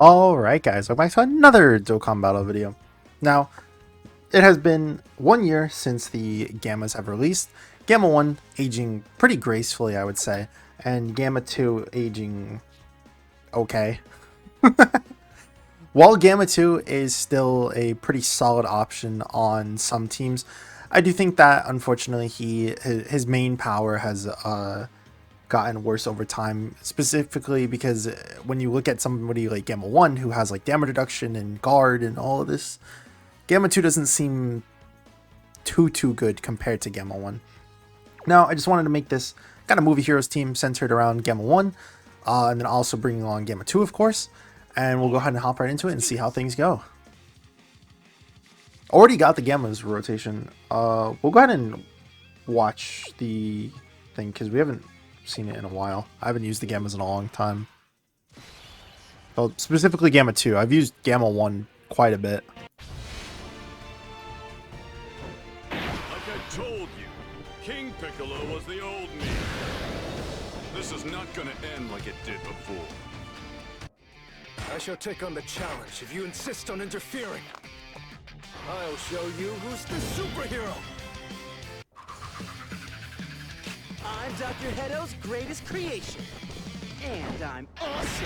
Alright guys, welcome back to another Dokkan Battle video. Now, it has been 1 year since the Gammas have released. Gamma 1 aging pretty gracefully, I would say, and Gamma 2 aging okay. While Gamma 2 is still a pretty solid option on some teams, I do think that unfortunately his main power has gotten worse over time, specifically because when you look at somebody like Gamma 1 who has like damage reduction and guard and all of this, Gamma 2 doesn't seem too good compared to Gamma 1. Now, I just wanted to make this kind of movie heroes team centered around Gamma 1, and then also bringing along Gamma 2, of course, and we'll go ahead and hop right into it and see how things go. Already got the Gammas rotation. We'll go ahead and watch the thing because we haven't seen it in a while. I haven't used the Gammas in a long time. Well, specifically Gamma 2. I've used Gamma 1 quite a bit. Like I told you, King Piccolo was the old me. This is not gonna end like it did before. I shall take on the challenge if you insist on interfering. I'll show you who's the superhero. I'm Dr. Hedo's greatest creation. And I'm also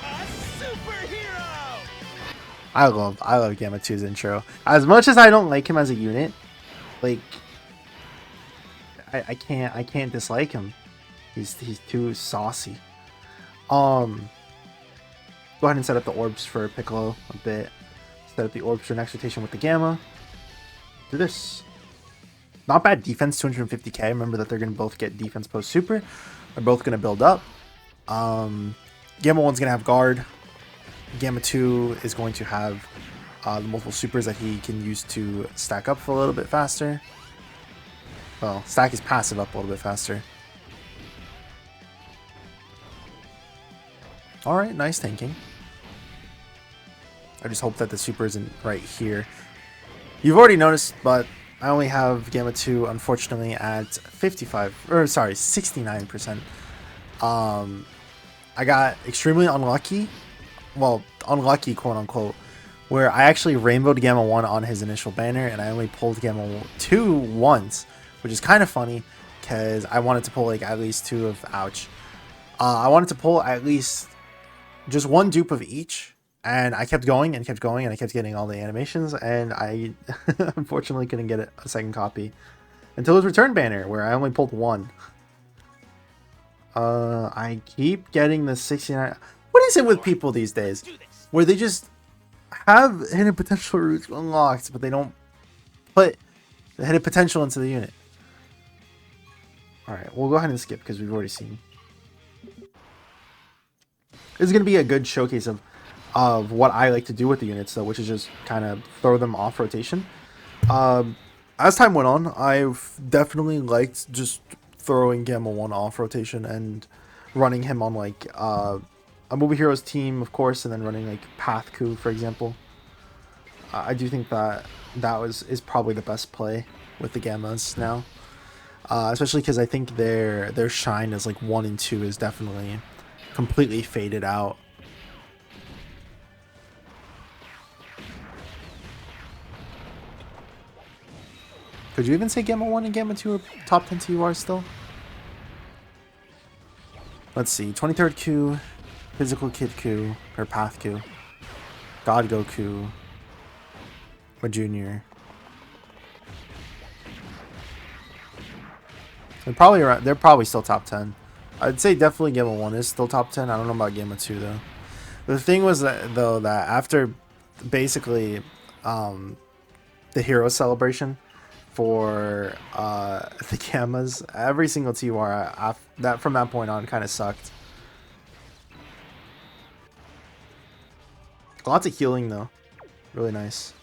a superhero! I love Gamma 2's intro. As much as I don't like him as a unit, like I can't dislike him. He's too saucy. Go ahead and set up the orbs for Piccolo a bit. Set up the orbs for next rotation with the Gamma. Do this. Not bad defense, 250k. Remember that they're going to both get defense post super. They're both going to build up. Gamma 1's going to have guard. Gamma 2 is going to have the multiple supers that he can use to stack up for a little bit faster. Well, stack his passive up a little bit faster. Alright, nice thinking. I just hope that the super isn't right here. You've already noticed, but I only have Gamma 2, unfortunately, at 69%. I got extremely unlucky. Well, unlucky, quote unquote, where I actually rainbowed Gamma 1 on his initial banner, and I only pulled Gamma 2 once, which is kind of funny, because I wanted to pull, like, at least 2 of... Ouch. I wanted to pull at least just 1 dupe of each. And I kept going and kept going and I kept getting all the animations, and I unfortunately couldn't get a second copy until his return banner, where I only pulled 1. I keep getting the 69. What is it with people these days where they just have hidden potential routes unlocked, but they don't put the hidden potential into the unit? Alright, we'll go ahead and skip because we've already seen. This is going to be a good showcase of what I like to do with the units, though, which is just kind of throw them off rotation. As time went on, I've definitely liked just throwing Gamma 1 off rotation and running him on like a movie heroes team, of course, and then running like Path Coup, for example. I do think that is probably the best play with the Gammas now, especially because I think their shine as like 1 and 2 is definitely completely faded out. Could you even say Gamma 1 and Gamma 2 are top 10 TUR still? Let's see. 23rd Q, Physical Kid Q, or Path Q, God Goku, or Junior. They're probably still top 10. I'd say definitely Gamma 1 is still top 10. I don't know about Gamma 2 though. The thing was that after basically the hero celebration for the Gammas, every single TUR that from that point on kind of sucked. Lots of healing though, really nice.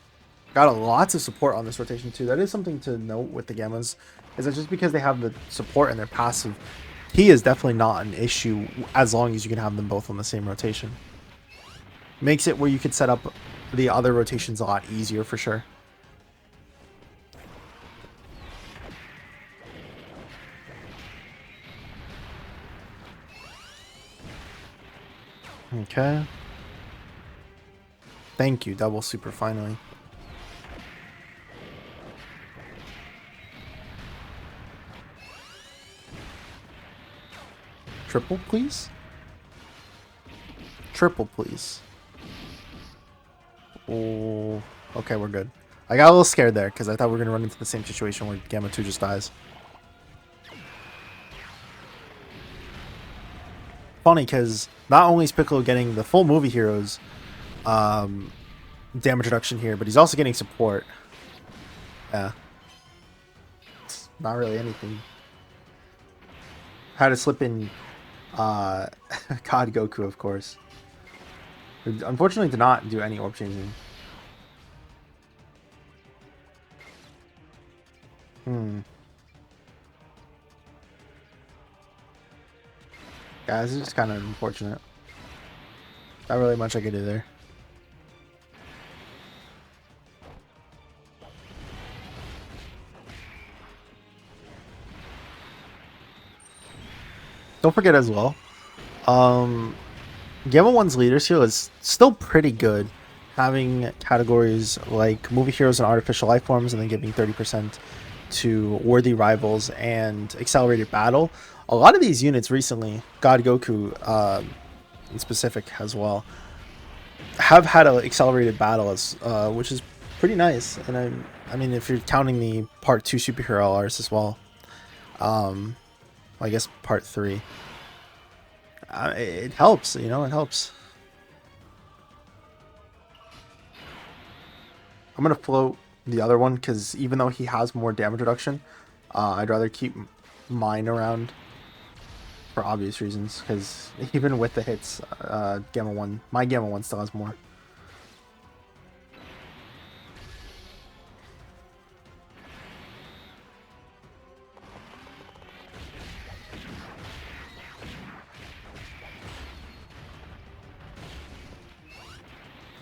Got lots of support on this rotation too. That is something to note with the Gammas, is that just because they have the support in their passive, he is definitely not an issue as long as you can have them both on the same rotation. Makes it where you could set up the other rotations a lot easier for sure. Okay. Thank you, double super finally. Triple, please? Triple, please. Oh, okay, we're good. I got a little scared there because I thought we were going to run into the same situation where Gamma 2 just dies. Funny because not only is Piccolo getting the full movie heroes damage reduction here, but he's also getting support. Yeah. It's not really anything. Had to slip in God Goku, of course. Who unfortunately did not do any orb changing. Yeah, this is just kind of unfortunate. Not really much I could do there. Don't forget as well, Gamma 1's leader seal is still pretty good, having categories like movie heroes and artificial life forms, and then giving 30% to worthy rivals and accelerated battle. A lot of these units recently, God Goku in specific as well, have had an accelerated battle, as which is pretty nice. And I mean, if you're counting the Part 2 superhero LRs as well, I guess Part 3. It helps, you know, it helps. I'm going to float the other one because even though he has more damage reduction, I'd rather keep mine around for obvious reasons, because even with the hits, Gamma 1, my Gamma 1 still has more.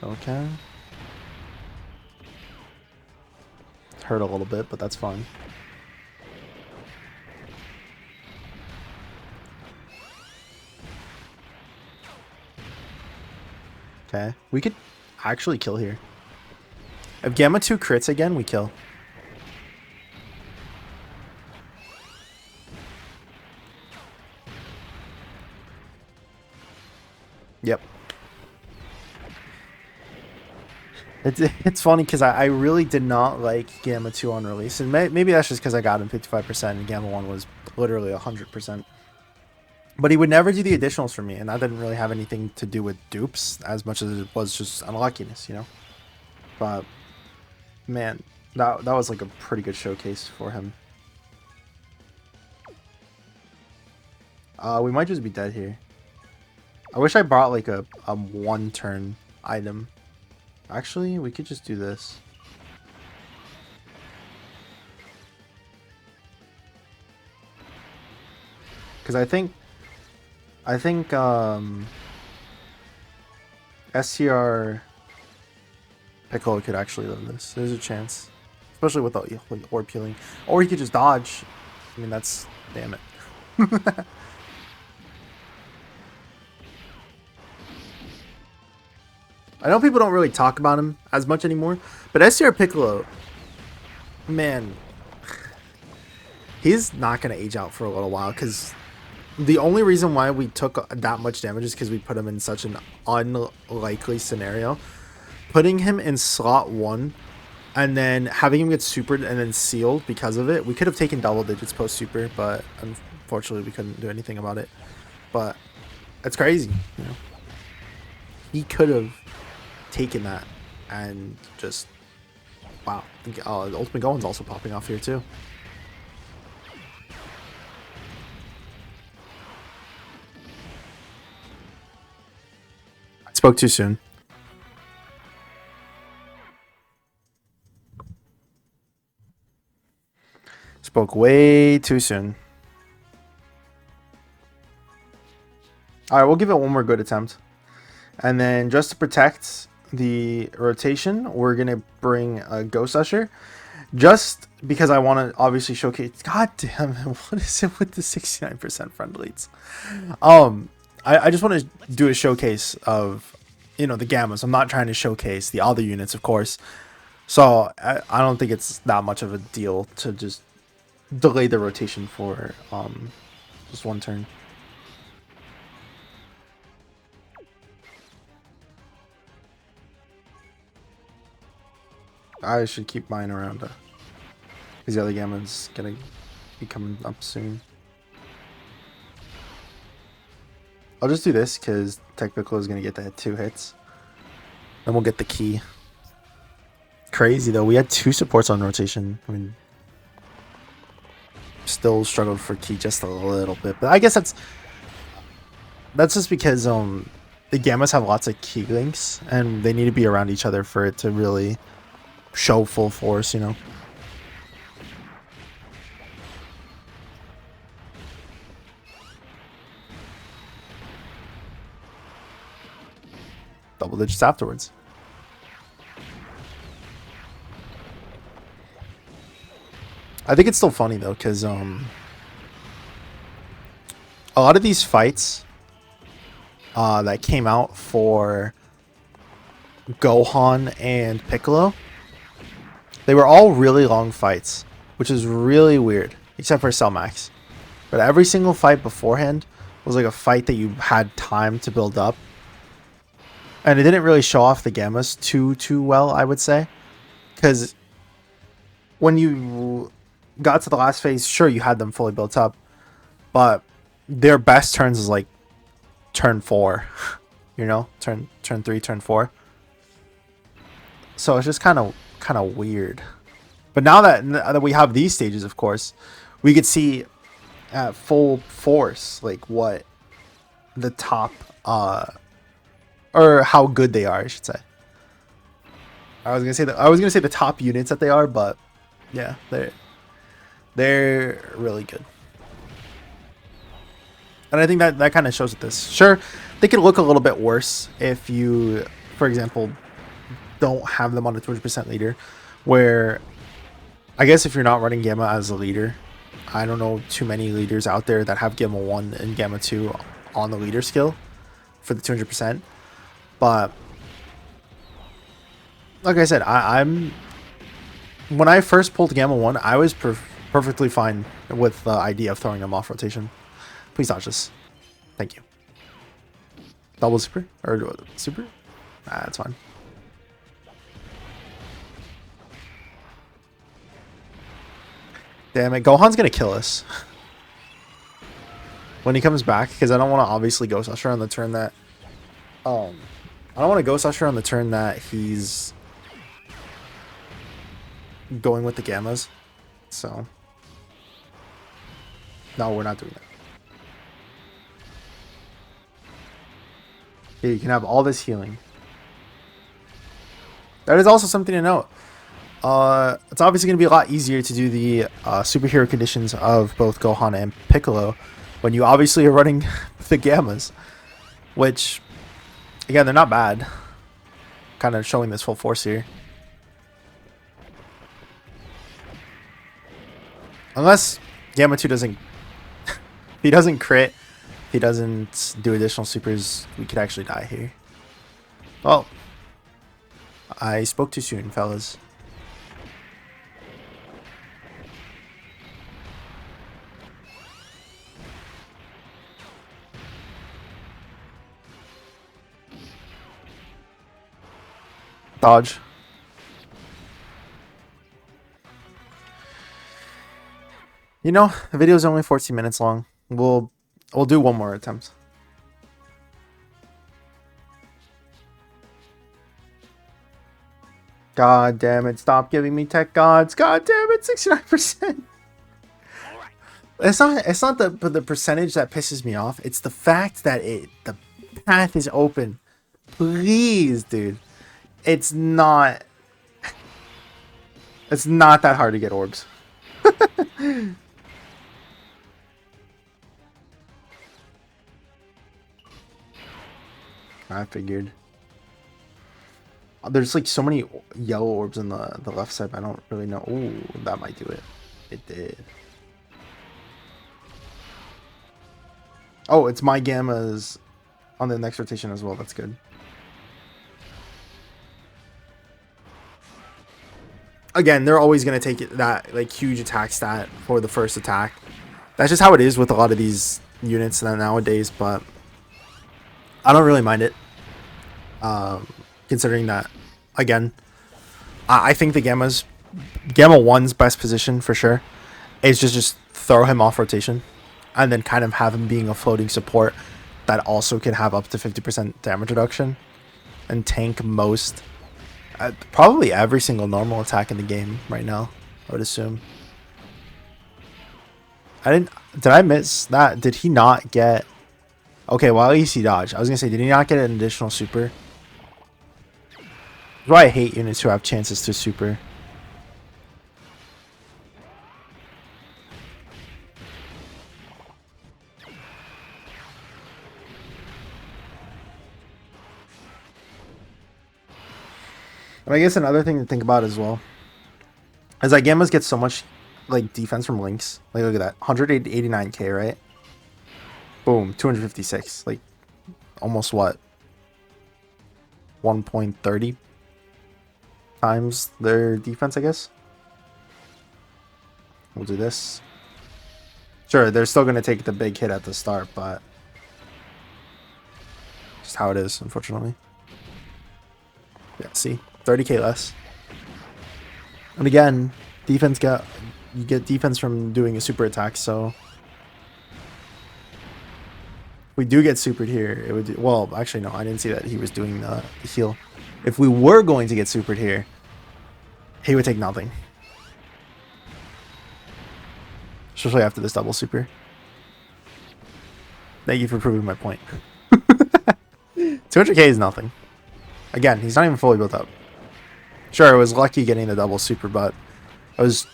Okay. Hurt a little bit, but that's fine. Okay. We could actually kill here. If Gamma 2 crits again, we kill. Yep. It's funny because I really did not like Gamma 2 on release, and maybe that's just because I got him 55% and Gamma 1 was literally 100%. But he would never do the additionals for me, and that didn't really have anything to do with dupes as much as it was just unluckiness, you know? But, man, that was like a pretty good showcase for him. We might just be dead here. I wish I brought like a one-turn item. Actually, we could just do this. Because I think SCR Piccolo could actually live this. There's a chance. Especially with the orb peeling. Or he could just dodge. I mean, that's... damn it. I know people don't really talk about him as much anymore, but SCR Piccolo, man, he's not going to age out for a little while, because the only reason why we took that much damage is because we put him in such an unlikely scenario. Putting him in slot 1 and then having him get supered and then sealed because of it, we could have taken double digits post super, but unfortunately we couldn't do anything about it. But it's crazy, you know. He could have taken that and just wow. Ultimate Gohan's also popping off here too. I spoke too soon. Spoke way too soon. Alright, we'll give it one more good attempt. And then just to protect the rotation, we're going to bring a Ghost Usher. Just because I want to obviously showcase... God damn it, what is it with the 69% friend leads? I just want to do a showcase of you know, the Gammas. I'm not trying to showcase the other units, of course. So I don't think it's that much of a deal to just delay the rotation for just one turn. I should keep mine around because the other Gamma's gonna be coming up soon. I'll just do this because Tech Piccolo is gonna get that 2 hits. Then we'll get the key. Crazy though, we had 2 supports on rotation. I mean, still struggled for key just a little bit, but I guess that's just because the Gammas have lots of key links and they need to be around each other for it to really show full force, you know. Double digits afterwards. I think it's still funny though, because a lot of these fights that came out for Gohan and Piccolo, they were all really long fights, which is really weird, except for Cell Max. But every single fight beforehand was like a fight that you had time to build up. And it didn't really show off the Gammas too well, I would say. Because when you got to the last phase, sure, you had them fully built up. But their best turns is like turn 4. You know? Turn 3, turn 4. So it's just kind of weird. But now that we have these stages, of course, we could see at full force like what the top or how good they are, I should say. I was gonna say the top units that they are, but yeah, they're really good. And I think that kind of shows with this. Sure, they could look a little bit worse if you, for example, don't have them on a 200% leader, where I guess if you're not running Gamma as a leader, I don't know too many leaders out there that have Gamma 1 and Gamma 2 on the leader skill for the 200%. But like I said, I'm when I first pulled Gamma 1, I was perfectly fine with the idea of throwing them off rotation. Please dodge this. Thank you. Double super? Or super? Nah, that's fine. Damn it, Gohan's gonna kill us when he comes back, because I don't want to obviously Ghost Usher on the turn that I don't want to Ghost Usher on the turn that he's going with the Gammas. So no, we're not doing that. Yeah, you can have all this healing. That is also something to note. It's obviously going to be a lot easier to do the superhero conditions of both Gohan and Piccolo when you obviously are running the Gammas, which, again, they're not bad. Kind of showing this full force here. Unless Gamma 2 doesn't... he doesn't crit, he doesn't do additional supers, we could actually die here. Well, I spoke too soon, fellas. Dodge. You know, the video is only 14 minutes long. We'll do one more attempt. God damn it, stop giving me tech gods. God damn it, 69%. It's not the percentage that pisses me off. It's the fact that the path is open. Please, dude. It's not that hard to get orbs. I figured. There's like so many yellow orbs on the left side. I don't really know. Ooh, that might do it. It did. Oh, it's my Gammas on the next rotation as well. That's good. again, they're always going to take that like huge attack stat for the first attack. That's just how it is with a lot of these units nowadays, but I don't really mind it. Considering that, again, I think the Gamma 1's best position for sure is just throw him off rotation and then kind of have him being a floating support that also can have up to 50% damage reduction and tank most, probably every single normal attack in the game right now, I would assume. Did I miss that? Did he not get... Okay, well, at least he dodged. I was going to say, did he not get an additional super? That's why I hate units who have chances to super. And I guess another thing to think about as well is that Gammas get so much like defense from links. Like, look at that, 189k, right? Boom, 256. Like, almost what? 1.30 times their defense, I guess. We'll do this. Sure, they're still going to take the big hit at the start, but just how it is, unfortunately. Yeah, see, 30k less. And again, you get defense from doing a super attack, so if we do get supered here, it would do, well, actually no, I didn't see that he was doing the heal. If we were going to get supered here, he would take nothing. Especially after this double super. Thank you for proving my point. 200k is nothing. Again, he's not even fully built up. Sure, it was lucky getting the double super, but it was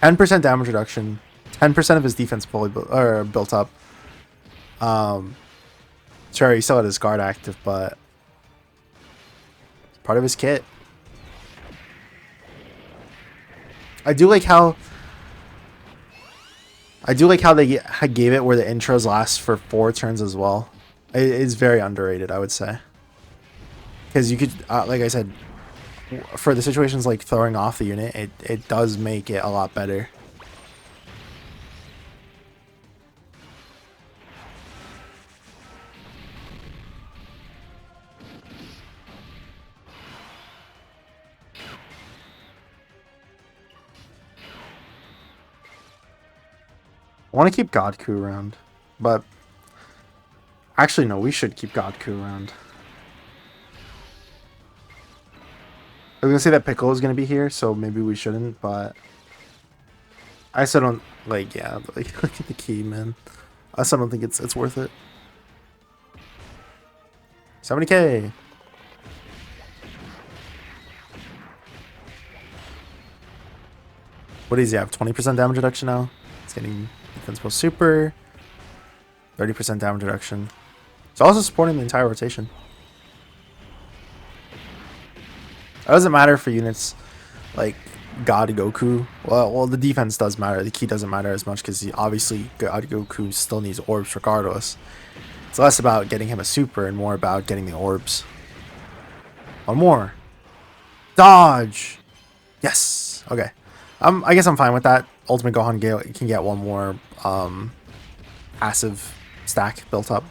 10% damage reduction, 10% of his defense fully built up. Sure, he still had his guard active, but it's part of his kit. I do like how they gave it where the intros last for 4 turns as well. It is very underrated, I would say. Because you could, like I said, for the situations like throwing off the unit, it does make it a lot better. I want to keep Godku around, but actually no, we should keep Godku around. I was gonna say that Piccolo is gonna be here, so maybe we shouldn't, but I still don't like. Yeah, like look at the key, man. I still don't think it's worth it. 70k. What does he have? 20% damage reduction now. It's getting defense plus super. 30% damage reduction. It's also supporting the entire rotation. It doesn't matter for units like God Goku. Well, the defense does matter. The key doesn't matter as much because obviously God Goku still needs orbs regardless. It's less about getting him a super and more about getting the orbs. One more. Dodge. Yes. Okay. I guess I'm fine with that. Ultimate Gohan can get one more passive stack built up.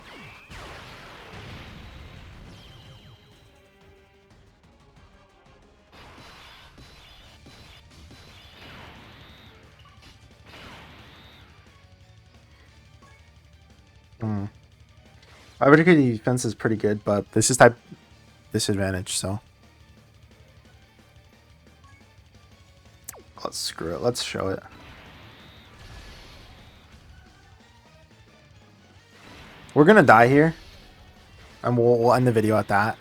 My particular defense is pretty good, but this is type disadvantage, so let's screw it. Let's show it. We're gonna die here, and we'll end the video at that.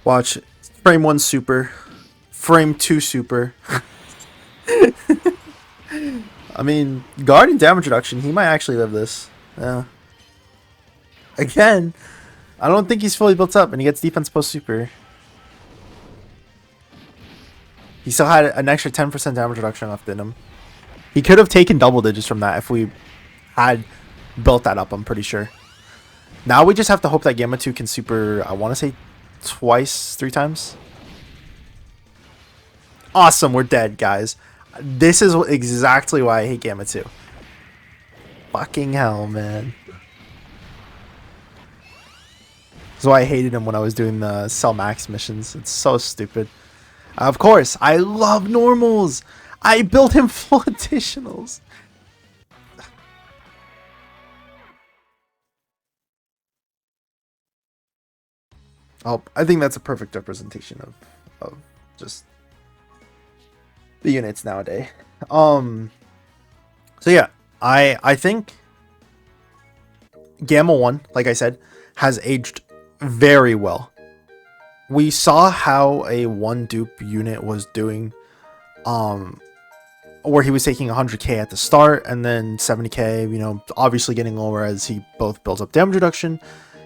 Watch frame 1 super, frame 2 super. I mean, guard and damage reduction. He might actually live this. Yeah. Again, I don't think he's fully built up, and he gets defense post super. He still had an extra 10% damage reduction left in him. He could have taken double digits from that if we had built that up, I'm pretty sure. Now we just have to hope that Gamma 2 can super, I want to say twice, 3 times. Awesome, we're dead, guys. This is exactly why I hate Gamma 2. Fucking hell, man. That's why I hated him when I was doing the Cell Max missions. It's so stupid. Of course, I love normals. I built him full additionals. Oh, I think that's a perfect representation of just the units nowadays. So yeah, I think Gamma 1, like I said, has aged very well. We saw how a 1 dupe unit was doing, where he was taking 100k at the start and then 70k, you know, obviously getting lower as he both builds up damage reduction,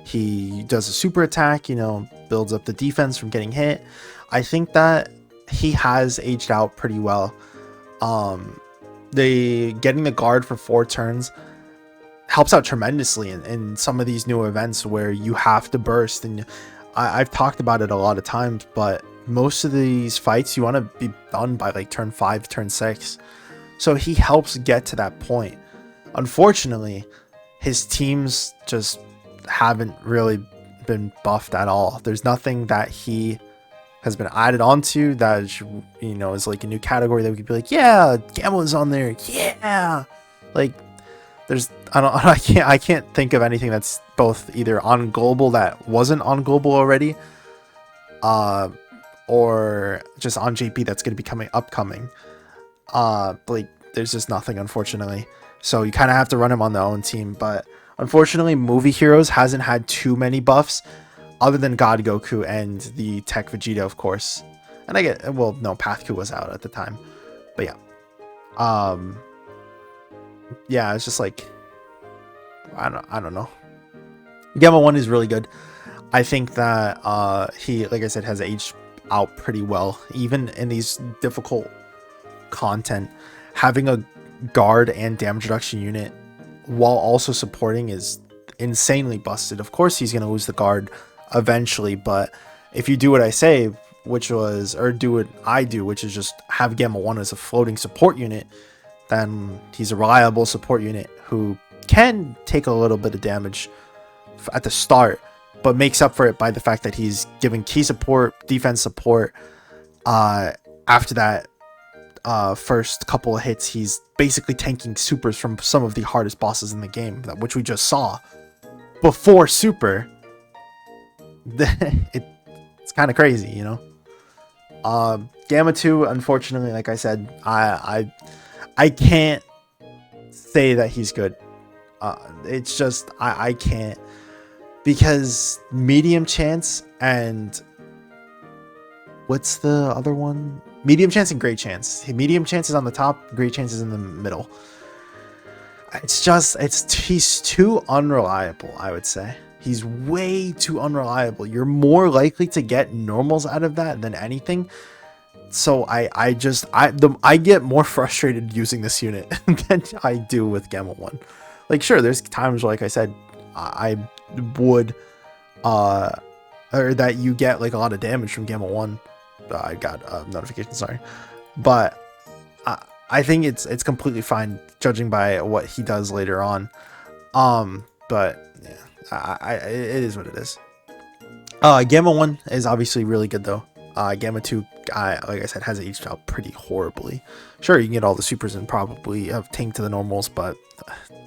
he does a super attack, you know, builds up the defense from getting hit. I think that he has aged out pretty well. Getting the guard for 4 turns helps out tremendously in some of these new events where you have to burst, and I've talked about it a lot of times, but most of these fights you want to be done by like turn 5, turn 6. So he helps get to that point. Unfortunately, his teams just haven't really been buffed at all. There's nothing that he has been added onto that, you know, is like a new category that we could be like, yeah, Gamma's on there, yeah. Like, there's I can't think of anything that's both either on global that wasn't on global already, or just on JP that's going to be upcoming. Like, there's just nothing, unfortunately. So you kind of have to run him on the own team. But unfortunately, Movie Heroes hasn't had too many buffs, other than God Goku and the Tech Vegeta, of course. And I get, well, no, Pathku was out at the time. But yeah. Yeah, it's just like, I don't know. Gamma 1 is really good. I think that he, like I said, has aged out pretty well. Even in these difficult content, having a guard and damage reduction unit while also supporting is insanely busted. Of course he's going to lose the guard eventually, but if you do what I say, which was, or do what I do, which is just have Gamma 1 as a floating support unit, then he's a reliable support unit who can take a little bit of damage at the start, but makes up for it by the fact that he's giving key support, defense support. After that first couple of hits, he's basically tanking supers from some of the hardest bosses in the game, which we just saw. Before super, it's kind of crazy, you know. Gamma 2, unfortunately, like I said, I can't say that he's good. It's just I can't, because medium chance and what's the other one? Medium chance and great chance. Medium chance is on the top, great chance is in the middle. It's just, he's too unreliable, I would say. He's way too unreliable. You're more likely to get normals out of that than anything. So I get more frustrated using this unit than I do with Gamma 1. Like, sure, there's times where, like I said, I would or that you get like a lot of damage from Gamma 1. I got a notification, sorry. But I think it's completely fine judging by what he does later on. But yeah, it is what it is. Gamma 1 is obviously really good though. Gamma 2, like I said, has aged out pretty horribly. Sure, you can get all the supers and probably have tank to the normals, but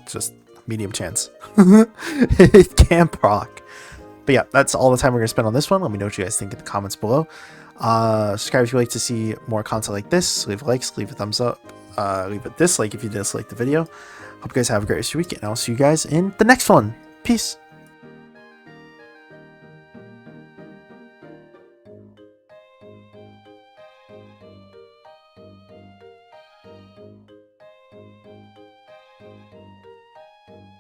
just medium chance. It can't proc. But yeah, that's all the time we're going to spend on this one. Let me know what you guys think in the comments below. Subscribe if you like to see more content like this. Leave likes, leave a thumbs up, leave a dislike if you dislike the video. Hope you guys have a great rest of your week, and I'll see you guys in the next one. Peace.